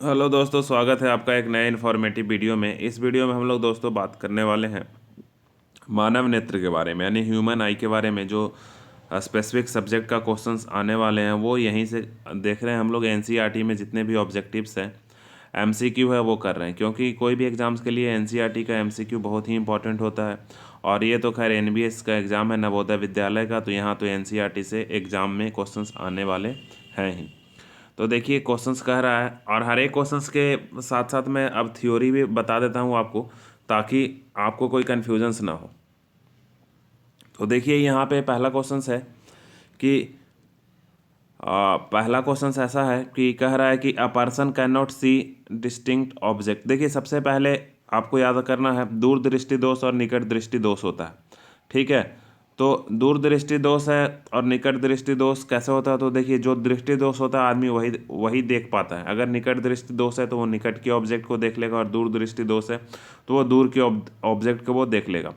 Hello दोस्तों, स्वागत है आपका एक नए इन्फॉर्मेटिव वीडियो में। इस वीडियो में हम लोग दोस्तों बात करने वाले हैं मानव नेत्र के बारे में, यानी ह्यूमन आई के बारे में। जो स्पेसिफिक सब्जेक्ट का क्वेश्चंस आने वाले हैं वो यहीं से देख रहे हैं हम लोग। एनसीईआरटी में जितने भी ऑब्जेक्टिव्स हैं, एमसीक्यू है, वो कर रहे हैं, क्योंकि कोई भी एग्ज़ाम्स के लिए एनसीईआरटी का एमसीक्यू बहुत ही इंपॉर्टेंट होता है। और ये तो खैर एनबीएस का एग्ज़ाम है, नवोदय विद्यालय का, तो यहाँ तो एनसीईआरटी से एग्ज़ाम में क्वेश्चंस आने वाले हैं ही। तो देखिए क्वेश्चंस कह रहा है, और हर एक क्वेश्चंस के साथ साथ मैं अब थ्योरी भी बता देता हूँ आपको, ताकि आपको कोई कन्फ्यूजन्स ना हो। तो देखिए यहाँ पे पहला क्वेश्चंस है कि पहला क्वेश्चंस ऐसा है कि कह रहा है कि a person can not see distinct object. देखिए सबसे पहले आपको याद करना है, दूर दृष्टि दोष और निकट दृष्टि दोष होता है, ठीक है। तो दूर दृष्टि दोष है और निकट दृष्टि दोष कैसे होता है? तो देखिए जो दृष्टि दोष होता है आदमी वही वही देख पाता है। अगर निकट दृष्टि दोष है तो वो निकट के ऑब्जेक्ट को देख लेगा, और दूर दृष्टि दोष है तो वो दूर के ऑब्जेक्ट को वो देख लेगा।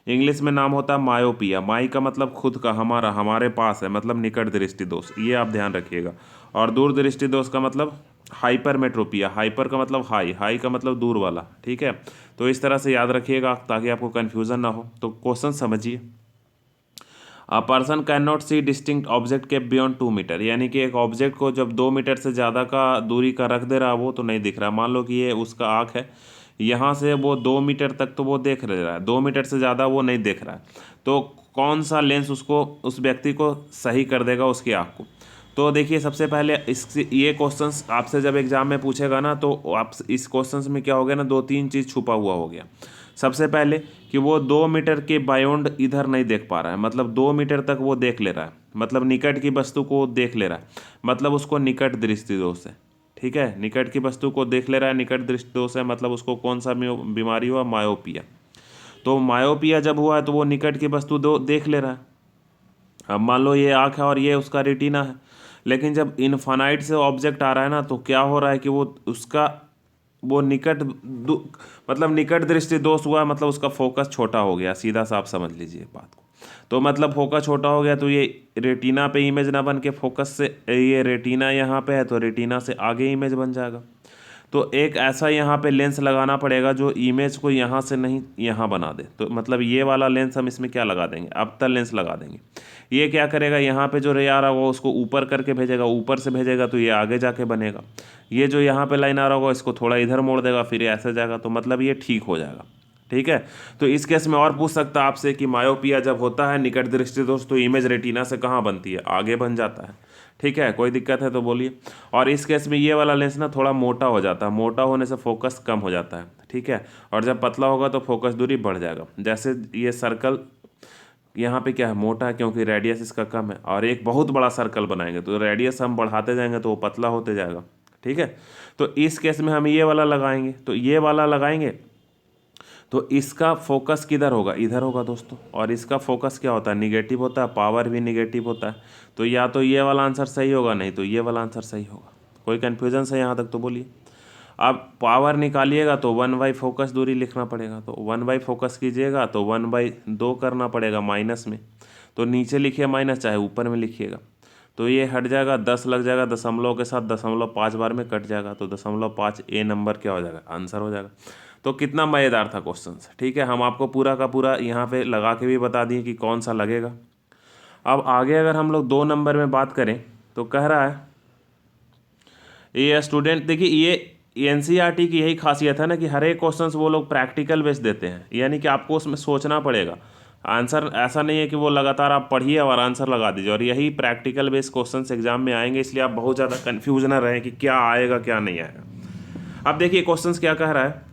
इंग्लिश में नाम होता है मायोपिया। माई का मतलब खुद का, हमारा, हमारे पास है, मतलब निकट दृष्टि दोष, ये आप ध्यान रखिएगा। और दूर दृष्टि दोष का मतलब हाइपरमेट्रोपिया। हाइपर का मतलब हाई, हाई का मतलब दूर वाला, ठीक है। तो इस तरह से याद रखिएगा ताकि आपको कन्फ्यूज़न ना हो। तो क्वेश्चन समझिए। A person can not see distinct object के बियॉन्ड 2 मीटर, यानी कि एक ऑब्जेक्ट को जब 2 मीटर से ज़्यादा का दूरी का रख दे रहा, वो तो नहीं दिख रहा। मान लो कि ये उसका आँख है, यहाँ से वो 2 मीटर तक तो वो देख रहा है, 2 मीटर से ज़्यादा वो नहीं देख रहा है। तो कौन सा लेंस उसको, उस व्यक्ति को सही कर देगा उसकी आँख को? तो देखिए सबसे पहले इस ये क्वेश्चंस आपसे जब एग्जाम में पूछेगा ना, तो आप इस क्वेश्चंस में क्या हो गया ना, दो तीन चीज़ छुपा हुआ हो गया। सबसे पहले कि वो 2 मीटर के बायोंड इधर नहीं देख पा रहा है, मतलब 2 मीटर तक वो देख ले रहा है, मतलब निकट की वस्तु को देख ले रहा है, मतलब उसको निकट दृष्टि दोष है, ठीक है। निकट की वस्तु को देख ले रहा है, निकट दृष्टि दोष है, मतलब उसको कौन सा बीमारी हुआ? मायोपिया। तो मायोपिया जब हुआ है तो वो निकट की वस्तु दो देख ले रहा है। अब मान लो ये आँख है और ये उसका रेटिना है, लेकिन जब इनफानाइट से ऑब्जेक्ट आ रहा है ना, तो क्या हो रहा है कि वो उसका वो मतलब निकट दृष्टि दोष हुआ, मतलब उसका फोकस छोटा हो गया, सीधा सा आप समझ लीजिए बात को। तो मतलब फोकस छोटा हो गया तो ये रेटिना पे इमेज ना बन के फोकस से, ये रेटिना यहाँ पे है तो रेटिना से आगे इमेज बन जाएगा। तो एक ऐसा यहाँ पे लेंस लगाना पड़ेगा जो इमेज को यहाँ से नहीं यहाँ बना दे। तो मतलब ये वाला लेंस हम इसमें क्या लगा देंगे? अवतल लेंस लगा देंगे। ये क्या करेगा, यहाँ पे जो रे आ रहा होगा उसको ऊपर करके भेजेगा, ऊपर से भेजेगा तो ये आगे जाके बनेगा। ये जो यहाँ पे लाइन आ रहा होगा इसको थोड़ा इधर मोड़ देगा, फिर ये ऐसे जाएगा, तो मतलब ये ठीक हो जाएगा, ठीक है। तो इस केस में और पूछ सकता है आपसे कि मायोपिया जब होता है निकट दृष्टि दोष, तो इमेज रेटिना से कहाँ बनती है? आगे बन जाता है, ठीक है। कोई दिक्कत है तो बोलिए। और इस केस में ये वाला लेंस ना थोड़ा मोटा हो जाता है, मोटा होने से फोकस कम हो जाता है, ठीक है। और जब पतला होगा तो फोकस दूरी बढ़ जाएगा। जैसे ये सर्कल यहाँ पे क्या है, मोटा है क्योंकि रेडियस इसका कम है, और एक बहुत बड़ा सर्कल बनाएंगे तो रेडियस हम बढ़ाते जाएंगे तो वो पतला होते जाएगा, ठीक है। तो इस केस में हम ये वाला लगाएंगे, तो ये वाला लगाएंगे तो इसका फोकस किधर होगा? इधर होगा दोस्तों। और इसका फोकस क्या होता है? निगेटिव होता है, पावर भी निगेटिव होता है। तो या तो ये वाला आंसर सही होगा, नहीं तो ये वाला आंसर सही होगा। कोई कन्फ्यूजन है यहाँ तक तो बोलिए। अब पावर निकालिएगा तो 1/, फोकस दूरी लिखना पड़ेगा, तो 1/, फोकस कीजिएगा तो 1/2 करना पड़ेगा माइनस में। तो नीचे लिखिए माइनस, चाहे ऊपर में लिखिएगा। तो ये हट जाएगा, 10 लग जाएगा, दशमलव के साथ 0.5 बार में कट जाएगा, तो 0.5 ए नंबर क्या हो जाएगा? आंसर हो जाएगा। तो कितना मज़ेदार था क्वेश्चन, ठीक है। हम आपको पूरा का पूरा यहाँ पे लगा के भी बता दिए कि कौन सा लगेगा। अब आगे अगर हम लोग 2 नंबर में बात करें तो कह रहा है ये स्टूडेंट, देखिए ये एनसीईआरटी की यही खासियत है ना कि हर एक क्वेश्चन वो लोग प्रैक्टिकल बेस देते हैं, यानी कि आपको उसमें सोचना पड़ेगा। आंसर ऐसा नहीं है कि वो लगातार आप पढ़िए और आंसर लगा दीजिए, और यही प्रैक्टिकल बेस क्वेश्चंस एग्जाम में आएंगे, इसलिए आप बहुत ज़्यादा कन्फ्यूज ना रहें कि क्या आएगा क्या नहीं आएगा। अब देखिए क्वेश्चंस क्या कह रहा है।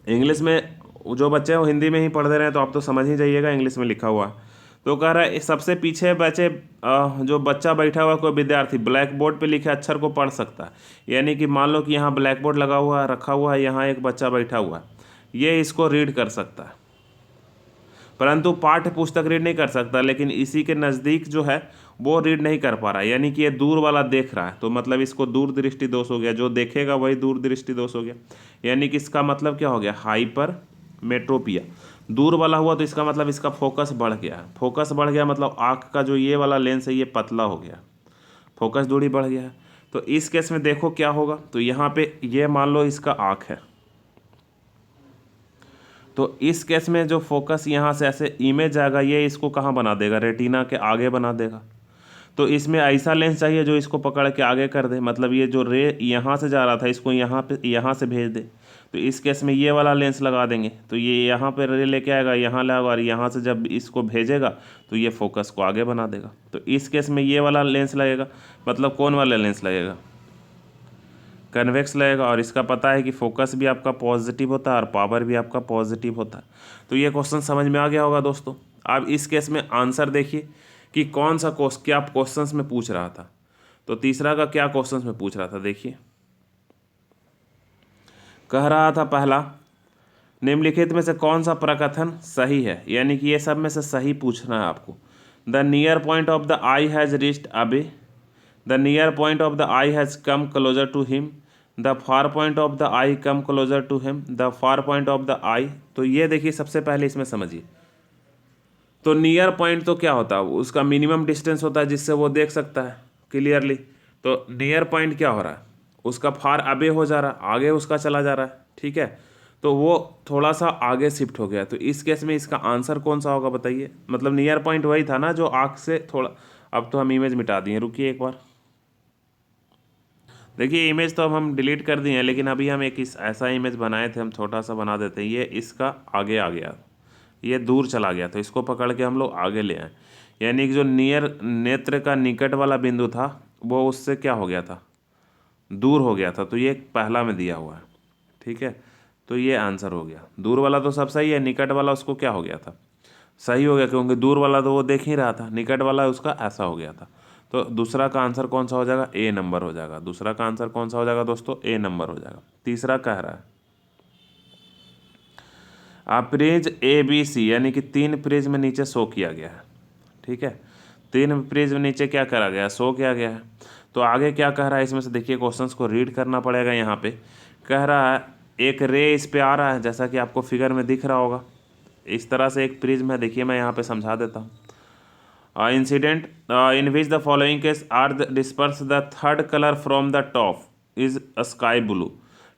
इंग्लिश में जो बच्चे हैं वो हिंदी में ही पढ़ दे रहे हैं, तो आप तो समझ ही जाइएगा, इंग्लिश में लिखा हुआ है। तो कह रहा है सबसे पीछे बचे जो बच्चा बैठा हुआ कोई विद्यार्थी ब्लैक बोर्ड पे लिखे अक्षर को पढ़ सकता है। यानी कि मान लो कि यहाँ ब्लैक बोर्ड लगा हुआ है, रखा हुआ है, यहाँ एक बच्चा बैठा हुआ है, ये इसको रीड कर सकता है, परंतु पाठ्य पुस्तक रीड नहीं कर सकता, लेकिन इसी के नज़दीक जो है वो रीड नहीं कर पा रहा है, यानी कि ये दूर वाला देख रहा है, तो मतलब इसको दूर दृष्टि दोष हो गया। जो देखेगा वही दूर दृष्टि दोष हो गया, यानी कि इसका मतलब क्या हो गया? हाइपर मेट्रोपिया। दूर वाला हुआ तो इसका मतलब इसका फोकस बढ़ गया है। फोकस बढ़ गया मतलब आँख का जो ये वाला लेंस है ये पतला हो गया, फोकस दूरी बढ़ गया है। तो इस केस में देखो क्या होगा, तो यहाँ पे ये मान लो इसका आँख है, तो इस केस में जो फोकस यहाँ से ऐसे इमेज आएगा, ये इसको कहाँ बना देगा, रेटिना के आगे बना देगा। तो इसमें ऐसा लेंस चाहिए जो इसको पकड़ के आगे कर दे, मतलब ये जो रे यहाँ से जा रहा था इसको यहाँ पे यहाँ से भेज दे। तो इस केस में ये वाला लेंस लगा देंगे, तो ये यहाँ पे रे लेके आएगा, यहाँ लाएगा, और यहाँ से जब इसको भेजेगा तो ये फोकस को आगे बना देगा। तो इस केस में ये वाला लेंस लगेगा, मतलब कौन वाला लेंस लगेगा, कन्वेक्स लगेगा। और इसका पता है कि फोकस भी आपका पॉजिटिव होता है और पावर भी आपका पॉजिटिव होता है। तो ये क्वेश्चन समझ में आ गया होगा दोस्तों। अब इस केस में आंसर देखिए कि कौन सा क्या क्वेश्चंस में पूछ रहा था। तो तीसरा का क्या क्वेश्चंस में पूछ रहा था, देखिए कह रहा था पहला, निम्नलिखित में से कौन सा प्रकथन सही है, यानी कि ये सब में से सही पूछना है आपको। The near point of the eye has reached अबे, the near point of the eye has come closer to him, the far point of the eye come closer to him, the far point of the eye. तो ये देखिए सबसे पहले इसमें समझिए, तो near point तो क्या होता है, उसका मिनिमम डिस्टेंस होता है जिससे वो देख सकता है क्लियरली। तो नियर पॉइंट क्या हो रहा है, उसका फार अबे हो जा रहा है, आगे उसका चला जा रहा है, ठीक है, तो वो थोड़ा सा आगे शिफ्ट हो गया। तो इस केस में इसका आंसर कौन सा होगा बताइए, मतलब नियर पॉइंट वही था ना जो आँख से थोड़ा, अब तो हम इमेज मिटा दिए, रुकिए एक बार, देखिए इमेज तो अब हम डिलीट कर दिए हैं, लेकिन अभी हम एक इस ऐसा इमेज बनाए थे, हम छोटा सा बना देते हैं। ये इसका आगे आ गया, ये दूर चला गया, तो इसको पकड़ के हम लोग आगे ले आए, यानी कि जो नियर नेत्र का निकट वाला बिंदु था वो उससे क्या हो गया था, दूर हो गया था। तो ये पहला में दिया हुआ है, ठीक है, तो ये आंसर हो गया। दूर वाला तो सब सही है, निकट वाला उसको क्या हो गया था, सही हो गया, क्योंकि दूर वाला तो वो देख ही रहा था, निकट वाला उसका ऐसा हो गया था। तो दूसरा का आंसर कौन सा हो जाएगा, ए नंबर हो जाएगा। दूसरा का आंसर कौन सा हो जाएगा दोस्तों, ए नंबर हो जाएगा। तीसरा कह रहा है प्रिज्म ए बी सी, यानी कि 3 प्रिज्म नीचे शो किया गया है, ठीक है, 3 प्रिज्म नीचे क्या करा गया, शो किया गया है। तो आगे क्या कह रहा है इसमें से देखिए, क्वेश्चंस को रीड करना पड़ेगा। यहाँ पे कह रहा है एक रे इस पे आ रहा है, जैसा कि आपको फिगर में दिख रहा होगा, इस तरह से एक प्रिज्म है। देखिए मैं यहाँ पे समझा देता हूँ। Incident in which the following case are disperse the third colour from the top is sky blue,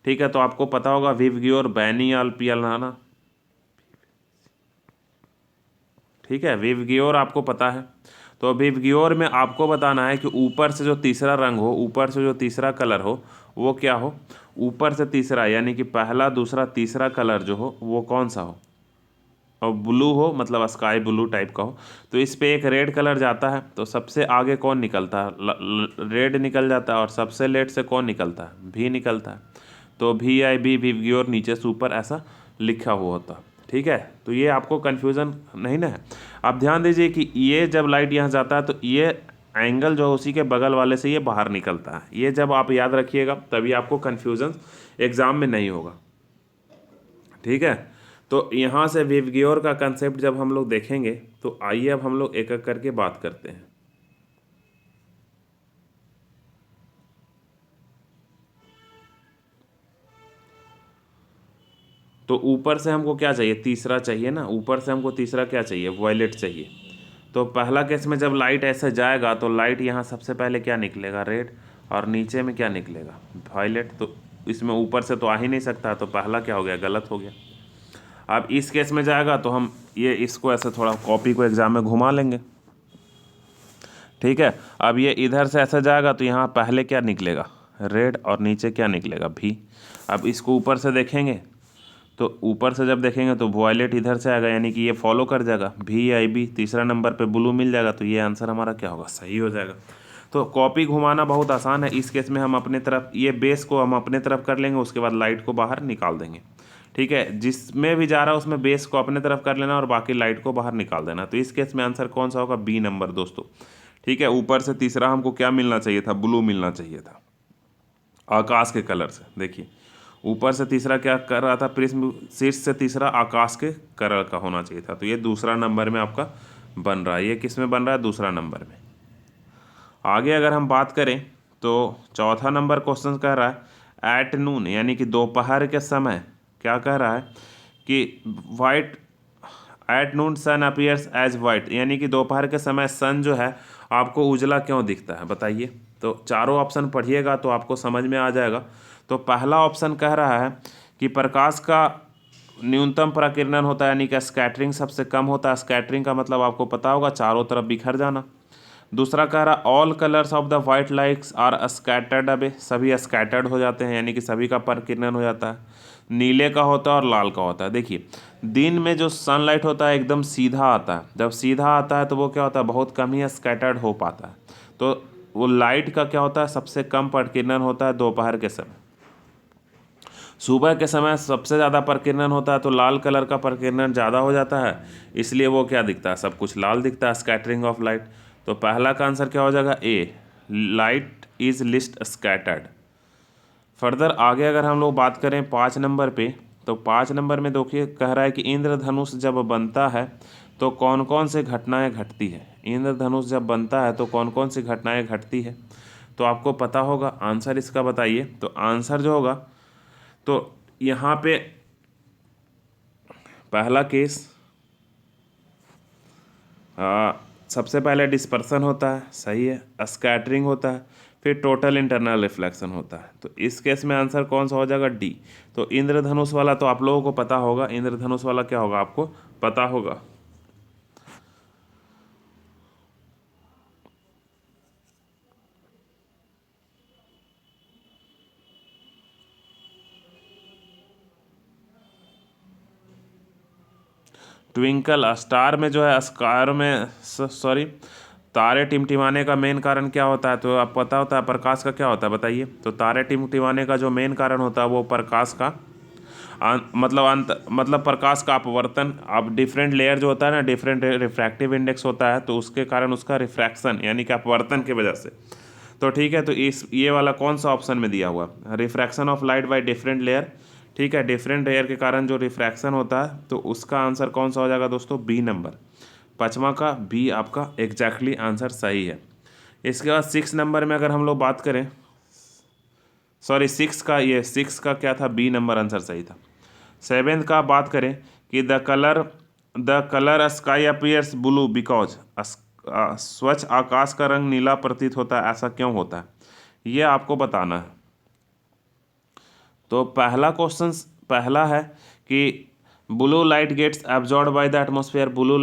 ठीक है। तो आपको पता होगा विवग्योर बैनियल पियलाना, ठीक है, विवग्योर आपको पता है। तो विवग्योर में आपको बताना है कि ऊपर से जो तीसरा रंग हो, ऊपर से जो तीसरा कलर हो वो क्या हो, ऊपर से तीसरा, यानी कि पहला दूसरा तीसरा कलर जो हो वो कौन सा हो, और ब्लू हो, मतलब स्काई ब्लू टाइप का हो। तो इस पे एक रेड कलर जाता है, तो सबसे आगे कौन निकलता है, रेड निकल जाता है, और सबसे लेट से कौन निकलता है, भी निकलता है। तो VIB विवग्योर नीचे से ऊपर ऐसा लिखा हुआ होता है, ठीक है। तो ये आपको कन्फ्यूज़न नहीं ना है। आप ध्यान दीजिए कि ये जब लाइट यहाँ जाता है तो ये एंगल जो उसी के बगल वाले से ये बाहर निकलता है। ये जब आप याद रखिएगा तभी आपको कन्फ्यूज़न एग्ज़ाम में नहीं होगा, ठीक है। तो यहाँ से विवग्योर का कंसेप्ट जब हम लोग देखेंगे तो आइए अब हम लोग एक एक करके बात करते हैं। तो ऊपर से हमको क्या चाहिए, तीसरा चाहिए ना, ऊपर से हमको तीसरा क्या चाहिए, वॉयलेट चाहिए। तो पहला केस में जब लाइट ऐसे जाएगा तो लाइट यहाँ सबसे पहले क्या निकलेगा, रेड, और नीचे में क्या निकलेगा, वॉयलेट। तो इसमें ऊपर से तो आ ही नहीं सकता, तो पहला क्या हो गया, गलत हो गया। अब इस केस में जाएगा तो हम ये इसको ऐसे थोड़ा कॉपी को एग्जाम में घुमा लेंगे, ठीक है। अब ये इधर से ऐसे जाएगा तो यहाँ पहले क्या निकलेगा, रेड, और नीचे क्या निकलेगा, भी। अब इसको ऊपर से देखेंगे तो ऊपर से जब देखेंगे तो वॉयलेट इधर से आएगा, यानी कि ये फॉलो कर जाएगा, VIB, तीसरा नंबर पे ब्लू मिल जाएगा। तो ये आंसर हमारा क्या होगा, सही हो जाएगा। तो कॉपी घुमाना बहुत आसान है। इस केस में हम अपने तरफ ये बेस को हम अपने तरफ कर लेंगे, उसके बाद लाइट को बाहर निकाल देंगे, ठीक है। जिसमें भी जा रहा है उसमें बेस को अपने तरफ कर लेना और बाकी लाइट को बाहर निकाल देना। तो इस केस में आंसर कौन सा होगा, B नंबर दोस्तों, ठीक है। ऊपर से तीसरा हमको क्या मिलना चाहिए था, ब्लू मिलना चाहिए था, आकाश के कलर से। देखिए ऊपर से तीसरा क्या कर रहा था, प्रिज्म, शीर्ष से तीसरा आकाश के कलर का होना चाहिए था। तो ये दूसरा नंबर में आपका बन रहा है। ये किस में बन रहा है, दूसरा नंबर में। आगे अगर हम बात करें तो चौथा नंबर क्वेश्चन कह रहा है एट नून, यानी कि दोपहर के समय क्या कह रहा है कि white at noon sun appears as white, यानी कि दोपहर के समय सन जो है आपको उजला क्यों दिखता है, बताइए। तो चारों ऑप्शन पढ़िएगा तो आपको समझ में आ जाएगा। तो पहला ऑप्शन कह रहा है कि प्रकाश का न्यूनतम प्रकीर्णन होता है, यानी कि स्कैटरिंग सबसे कम होता है। स्कैटरिंग का मतलब आपको पता होगा, चारों तरफ बिखर जाना। दूसरा कह रहा all colours of the white lights are scattered away, सभी स्कैटर्ड हो जाते हैं, यानी कि सभी का प्रकीर्णन हो जाता है। नीले का होता है और लाल का होता है। देखिए दिन में जो सनलाइट होता है एकदम सीधा आता है, जब सीधा आता है तो वो क्या होता है, बहुत कम ही स्कैटर्ड हो पाता है। तो वो लाइट का क्या होता है, सबसे कम प्रकीर्णन होता है दोपहर के समय। सुबह के समय सबसे ज़्यादा प्रकीर्णन होता है, तो लाल कलर का प्रकीर्णन ज़्यादा हो जाता है, इसलिए वो क्या दिखता है, सब कुछ लाल दिखता है, स्कैटरिंग ऑफ लाइट। तो पहला का आंसर क्या हो जाएगा, A, light is least scattered. Further आगे अगर हम लोग बात करें 5 नंबर पे, तो 5 नंबर में देखिए कह रहा है कि इंद्रधनुष जब बनता है तो कौन कौन से घटनाएं घटती है। इंद्रधनुष जब बनता है तो कौन कौन सी घटनाएं घटती है, तो आपको पता होगा। आंसर इसका बताइए। तो आंसर जो होगा, तो यहाँ पे पहला केस, सबसे पहले डिस्पर्सन होता है, सही है। स्कैटरिंग होता है, फिर टोटल इंटरनल रिफ्लेक्शन होता है। तो इस केस में आंसर कौन सा हो जाएगा, डी। तो इंद्रधनुष वाला तो आप लोगों को पता होगा, इंद्रधनुष वाला क्या होगा आपको पता होगा। ट्विंकल स्टार में जो है, स्टार में सॉरी, तारे टिमटिमाने का मेन कारण क्या होता है, तो आप पता होता है प्रकाश का क्या होता है, बताइए। तो तारे टिमटिमाने का जो मेन कारण होता है वो प्रकाश का मतलब प्रकाश का अपवर्तन। अब डिफरेंट लेयर जो होता है ना, डिफरेंट रिफ्रैक्टिव इंडेक्स होता है, तो उसके कारण उसका रिफ्रैक्शन यानी कि अपवर्तन की वजह से। तो ठीक है, तो इस ये वाला कौन सा ऑप्शन में दिया हुआ, refraction of light by different layer. ठीक है, डिफरेंट लेयर के कारण जो रिफ्रैक्शन होता है, तो उसका आंसर कौन सा हो जाएगा दोस्तों, बी नंबर। पाँचवा का बी आपका एग्जैक्टली आंसर सही है। इसके बाद 6 नंबर में अगर हम लोग बात करें, सॉरी 6 का क्या था, बी नंबर आंसर सही था। 7 का बात करें कि the colour sky appears blue because, स्वच्छ आकाश का रंग नीला प्रतीत होता है, ऐसा क्यों होता है, ये आपको बताना है। तो पहला क्वेश्चन पहला है कि blue light gets absorbed by the atmosphere, blue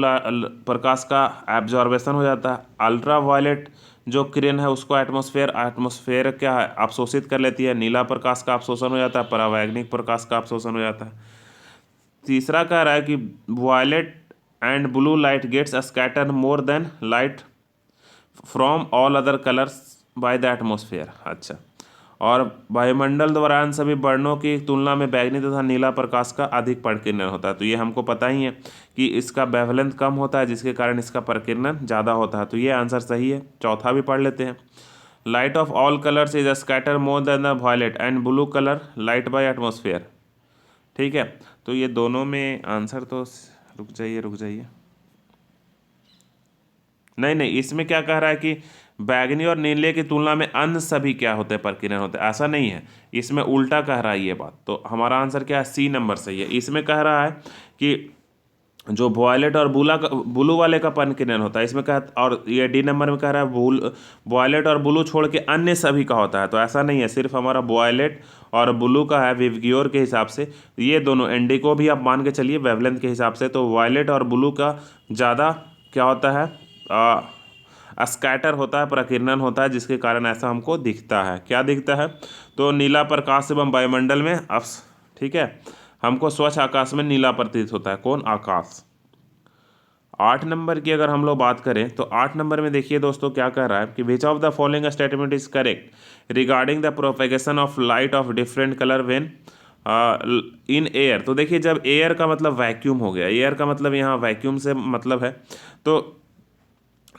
प्रकाश का एब्जॉर्बेशन हो जाता है। अल्ट्रा वायलेट जो किरण है उसको एटमॉस्फेयर क्या है, अवशोषित कर लेती है। नीला प्रकाश का अवशोषण हो जाता है, परावैंगनिक प्रकाश का अवशोषण हो जाता है। तीसरा कह रहा है कि violet and blue light gets scatter more than light from all other colours by the atmosphere. अच्छा, और वायुमंडल द्वारा इन सभी वर्णों की तुलना में बैगनी तथा नीला प्रकाश का अधिक प्रकीर्णन होता है। तो ये हमको पता ही है कि इसका वेवलेंथ कम होता है, जिसके कारण इसका प्रकीर्णन ज़्यादा होता है। तो ये आंसर सही है। चौथा भी पढ़ लेते हैं। Light of all colours is scatter more than the violet and blue colour light by atmosphere. ठीक है, तो ये दोनों में आंसर तो, रुक जाइए, नहीं नहीं, इसमें क्या कह रहा है कि बैगनी और नीले की तुलना में अन्य सभी क्या होते हैं, प्रकीर्णन होते हैं, ऐसा नहीं है। इसमें उल्टा कह रहा है ये बात। तो हमारा आंसर क्या है, सी नंबर सही है। इसमें कह रहा है कि जो वॉयलेट और ब्लू वाले का प्रकीर्णन होता है, इसमें कह, और ये डी नंबर में कह रहा है वॉयलेट और ब्लू छोड़ के अन्य सभी का होता है। तो ऐसा नहीं है, सिर्फ हमारा वॉयलेट और ब्लू का है विवग्योर के हिसाब से। ये दोनों इंडिको भी आप मान के चलिए वेवलेंथ के हिसाब से, तो वॉयलेट और ब्लू का ज़्यादा क्या होता है, स्कैटर होता है, प्रकीर्णन होता है, जिसके कारण ऐसा हमको दिखता है। क्या दिखता है, तो नीला प्रकाश एवं वायुमंडल में ठीक है, हमको स्वच्छ आकाश में नीला प्रतीत होता है। कौन, आकाश। 8 नंबर की अगर हम लोग बात करें, तो 8 नंबर में देखिए दोस्तों क्या कह रहा है कि विच of the following statement is correct regarding the propagation of light of different colour when in air. तो देखिए जब एयर का मतलब वैक्यूम हो गया, एयर का मतलब यहाँ वैक्यूम से मतलब है।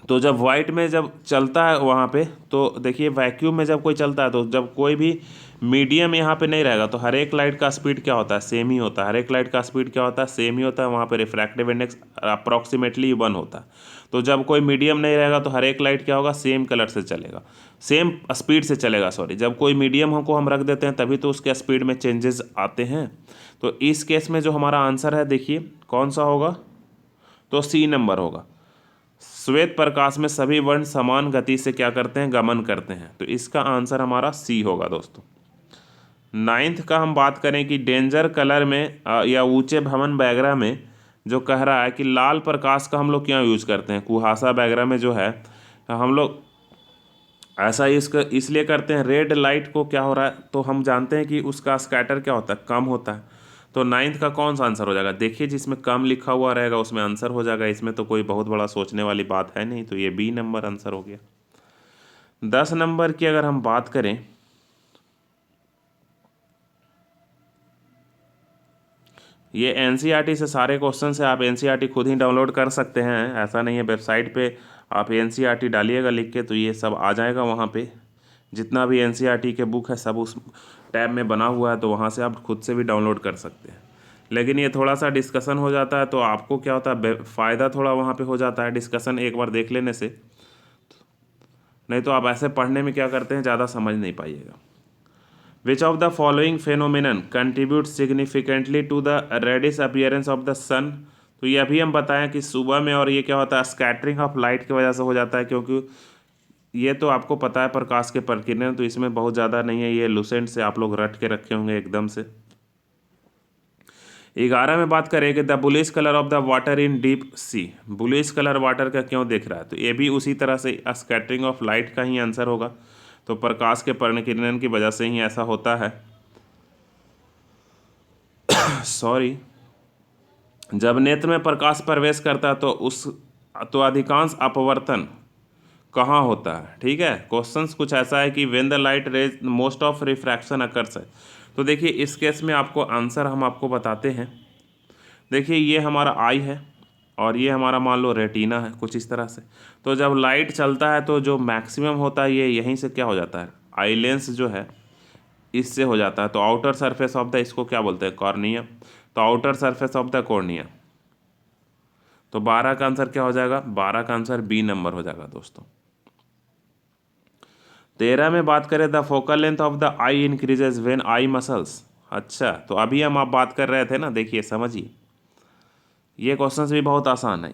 तो जब वाइट में जब चलता है वहाँ पे, तो देखिए वैक्यूम में जब कोई चलता है, तो जब कोई भी मीडियम यहाँ पे नहीं रहेगा, तो हर एक लाइट का स्पीड क्या होता है, सेम ही होता है। हर एक लाइट का स्पीड क्या होता है, सेम ही होता है। वहाँ पे रिफ्रैक्टिव इंडेक्स अप्रॉक्सीमेटली 1 होता है। तो जब कोई मीडियम नहीं रहेगा तो हर एक लाइट क्या होगा, सेम कलर से चलेगा, सेम स्पीड से चलेगा। सॉरी, जब कोई मीडियम को हम रख देते हैं तभी तो उसके स्पीड में चेंजेस आते हैं। तो इस केस में जो हमारा आंसर है देखिए कौन सा होगा, तो सी नंबर होगा। श्वेत प्रकाश में सभी वर्ण समान गति से क्या करते हैं, गमन करते हैं। तो इसका आंसर हमारा सी होगा दोस्तों। 9th का हम बात करें कि डेंजर कलर में या ऊंचे भवन वगैरह में जो कह रहा है कि लाल प्रकाश का हम लोग क्या यूज करते हैं, कुहासा वगैरह में जो है हम लोग ऐसा इसका इसलिए करते हैं, रेड लाइट को क्या हो रहा है तो हम जानते हैं कि उसका स्कैटर क्या होता है, कम होता है। तो 9th का कौन सा आंसर हो जाएगा, देखिए जिसमें कम लिखा हुआ रहेगा उसमें आंसर हो जाएगा, इसमें तो कोई बहुत बड़ा सोचने वाली बात है नहीं, तो ये बी नंबर आंसर हो गया। 10 नंबर की अगर हम बात करें, ये एनसीईआरटी से सारे क्वेश्चन है, आप एनसीईआरटी खुद ही डाउनलोड कर सकते हैं, ऐसा नहीं है। वेबसाइट पे आप एनसीईआरटी डालिएगा लिख के तो ये सब आ जाएगा, वहाँ पे जितना भी एनसीईआरटी के बुक है सब उस टैब में बना हुआ है, तो वहाँ से आप खुद से भी डाउनलोड कर सकते हैं। लेकिन ये थोड़ा सा डिस्कशन हो जाता है, तो आपको क्या होता है, फ़ायदा थोड़ा वहाँ पे हो जाता है डिस्कशन एक बार देख लेने से, नहीं तो आप ऐसे पढ़ने में क्या करते हैं, ज़्यादा समझ नहीं पाइएगा। Which of the following phenomenon contribute significantly to the reddish appearance of the sun. तो ये अभी हम बताएं कि सुबह में, और ये क्या होता है, स्कैटरिंग ऑफ लाइट की वजह से हो जाता है, क्योंकि ये तो आपको पता है प्रकाश के प्रकीर्णन, तो इसमें बहुत ज़्यादा नहीं है, ये लुसेंट से आप लोग रट के रखे होंगे एकदम से। 11 में बात करें कि the bullish colour of the water in deep sea, bullish colour water का क्यों दिख रहा है, तो ये भी उसी तरह से स्कैटरिंग ऑफ लाइट का ही आंसर होगा, तो प्रकाश के प्रकीर्णन की वजह से ही ऐसा होता है। सॉरी, जब नेत्र में प्रकाश प्रवेश करता है तो अधिकांश अपवर्तन कहाँ होता है, ठीक है। क्वेश्चंस कुछ ऐसा है कि when the light rays most of refraction occurs है। तो देखिए इस केस में आपको आंसर हम आपको बताते हैं। देखिए ये हमारा आई है और ये हमारा मान लो रेटिना है, कुछ इस तरह से। तो जब लाइट चलता है तो जो मैक्सिमम होता है ये यहीं से क्या हो जाता है, आई लेंस जो है इससे हो जाता है। तो आउटर सरफेस ऑफ द, इसको क्या बोलते हैं, कॉर्निया। तो outer surface of the cornea. तो 12 का आंसर क्या हो जाएगा, 12 का आंसर बी नंबर हो जाएगा दोस्तों। 13 में बात करें the focal length of the I increases when eye muscles. अच्छा, तो अभी हम आप बात कर रहे थे ना, देखिए समझिए, ये क्वेश्चंस भी बहुत आसान है।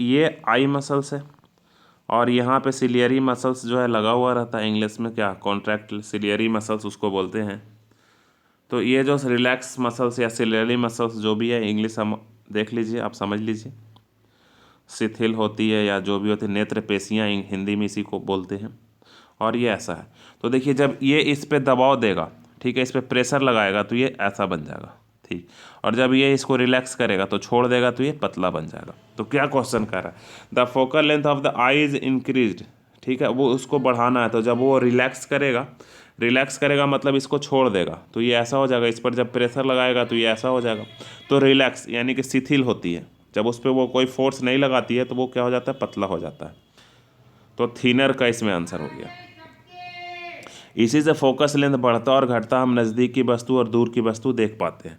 ये आई मसल्स है और यहाँ पे सिलियरी मसल्स जो है लगा हुआ रहता है, इंग्लिश में क्या, कॉन्ट्रैक्ट सिलियरी मसल्स उसको बोलते हैं। तो ये जो रिलैक्स मसल्स या सिलियरी मसल्स जो भी है, इंग्लिश हम देख लीजिए, आप समझ लीजिए, शिथिल होती है या जो भी होती है, नेत्र पेशियाँ हिंदी में इसी को बोलते हैं। और ये ऐसा है, तो देखिए जब ये इस पर दबाव देगा, ठीक है, इस पर प्रेशर लगाएगा तो ये ऐसा बन जाएगा, ठीक। और जब ये इसको रिलैक्स करेगा तो छोड़ देगा तो ये पतला बन जाएगा। तो क्या क्वेश्चन कर रहा है, the focal length of the I is increased, ठीक है, वो उसको बढ़ाना है। तो जब वो रिलैक्स करेगा मतलब इसको छोड़ देगा तो ये ऐसा हो जाएगा, इस पर जब प्रेशर लगाएगा तो ये ऐसा हो जाएगा। तो रिलैक्स यानी कि शिथिल होती है, जब उस पर वो कोई फोर्स नहीं लगाती है तो वो क्या हो जाता है, पतला हो जाता है। तो थिनर का इसमें आंसर हो गया। इसी से फोकस लेंथ बढ़ता और घटता, हम नज़दीक की वस्तु और दूर की वस्तु देख पाते हैं।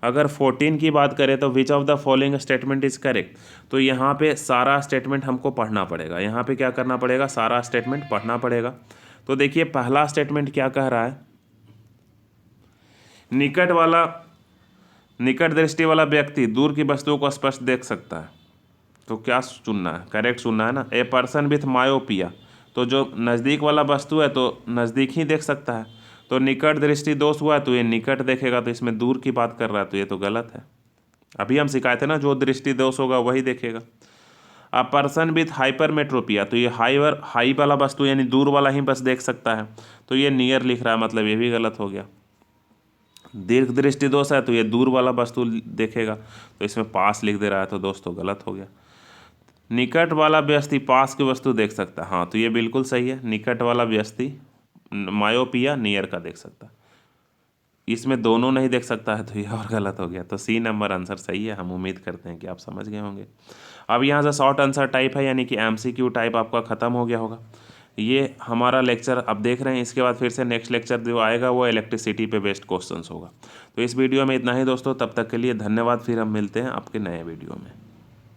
अगर 14 की बात करें तो विच of the following statement is correct. तो यहाँ पे सारा स्टेटमेंट हमको पढ़ना पड़ेगा, यहाँ पे क्या करना पड़ेगा, सारा स्टेटमेंट पढ़ना पड़ेगा। तो देखिए पहला स्टेटमेंट क्या कह रहा है, निकट दृष्टि वाला व्यक्ति दूर की वस्तुओं को स्पष्ट देख सकता है। तो क्या चुनना है, करेक्ट चुनना है ना। ए पर्सन विथ मायोपिया, तो जो नज़दीक वाला वस्तु है तो नज़दीक ही देख सकता है। तो निकट दृष्टि दोष हुआ है तो ये निकट देखेगा, तो इसमें दूर की बात कर रहा है तो ये तो गलत है। अभी हम सिखाए थे ना, जो दृष्टि दोष होगा वही देखेगा। अ पर्सन विथ हाइपरमेट्रोपिया, तो ये हाई वाला वस्तु यानी दूर वाला ही बस देख सकता है, तो ये नियर लिख रहा है, मतलब ये भी गलत हो गया। दीर्घ दृष्टि दोष है तो ये दूर वाला वस्तु देखेगा, तो इसमें पास लिख दे रहा है, तो दोस्तों गलत हो गया। निकट वाला व्यक्ति पास की वस्तु देख सकता है, हाँ तो ये बिल्कुल सही है, निकट वाला व्यक्ति मायोपिया नियर का देख सकता है। इसमें दोनों नहीं देख सकता है तो ये और गलत हो गया। तो सी नंबर आंसर सही है। हम उम्मीद करते हैं कि आप समझ गए होंगे। अब यहाँ से शॉर्ट आंसर टाइप है यानी कि MCQ टाइप आपका ख़त्म हो गया होगा। ये हमारा लेक्चर अब देख रहे हैं, इसके बाद फिर से नेक्स्ट लेक्चर जो आएगा वो इलेक्ट्रिसिटी पे बेस्ड क्वेश्चंस होगा। तो इस वीडियो में इतना ही दोस्तों, तब तक के लिए धन्यवाद। फिर हम मिलते हैं आपके नए वीडियो में।